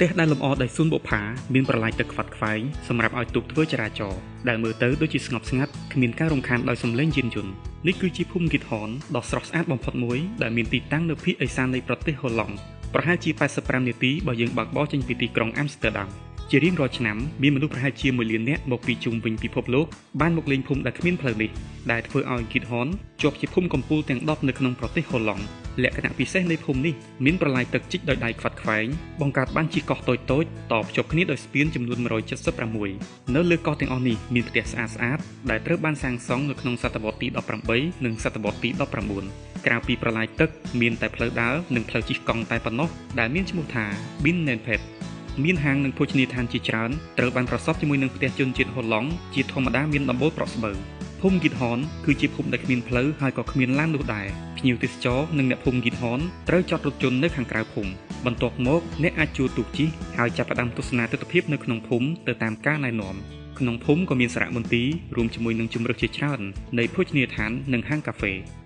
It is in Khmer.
ទេសដែលលម្អដោយសួនបុប្ផាមានប្រឡាយទឹកខ្វាត់ខ្វែងសម្រាប់ឲ្យទូកធ្វើចរាចរណ៍ដែលមើលទៅដូចជាស្ងប់ស្ងាត់គ្មានការរំខានដោយសំឡេងយានយន្តនេះគឺជាភូមិហ្គីតហនដ៏ស្រស់ស្អាតបំផុតមួយដែលមានទីតាំងនៅភាគឦសាននៃប្រទេសហូឡង់ប្រហែលជា85នាទីបើយើងបើកបរចេញពីទីក្រុងអាំស្ទែដាំជារៀងរាល់ឆ្នាំមានមនុស្សប្រហែលជា1លាននាក់មកពីជុំវិញពិភពលោកបានមកលេងភូមិដែលគ្មានផ្លូវនេះដែលធ្វើឲ្យហ្គីតហនជាប់ជាភូមិកំពូលទាំង10នៅក្នុងប្រទេសហូឡង់លក្ខណៈពិសេសនៃភូមិនេះមានប្រឡាយទឹកជីកដោយដៃខ្វាត់ខ្វែងបង្កើតបានជាកោះតូចៗតភ្ជាប់គ្នាដោយស្ពានចំនួន176នៅលើកោះទាំងអស់នេះមានផ្ទះស្អាតៗដែលត្រូវបានសាងសង់នៅក្នុងសតវត្សទី18និងសតវត្សទី19ក្រៅពីប្រឡាយទឹកមានតែផ្លូវដើរនិងផ្លូវជិះកង់តែប៉ុណ្ណោះដែលមានឈ្មោះថា Bin Nenpet មានហាងនិងភោជនីយដ្ឋានជាច្រើនត្រូវបានប្រសពជាមួយនឹងផ្ទះជនជាតិហូឡង់ជាធម្មតាមានដំបូលប្រក់ស្បូវភូមិហ្គីតហនគឺជាភូមិដែលគ្មានផ្លូវហើយក៏គ្មានឡាននោះដែរភ្ញៀវទេសចរនិងអ្នកភូមិហ្គីតហនត្រូវចតរថយន្តនៅខាងក្រៅភូមិបន្ទាប់មកអ្នកអាចជួលទូកជិះហើយចាប់ផ្ដើមទស្សនាទិដ្ឋភាពនៅក្នុងភូមិទៅតាមការណែនាំក្នុងភូមិក៏មានសារមន្ទីររួមជាមួយនឹងជម្រើសជាច្រើននៃភោជនីយដ្ឋាននិងហាងកាហ្វេ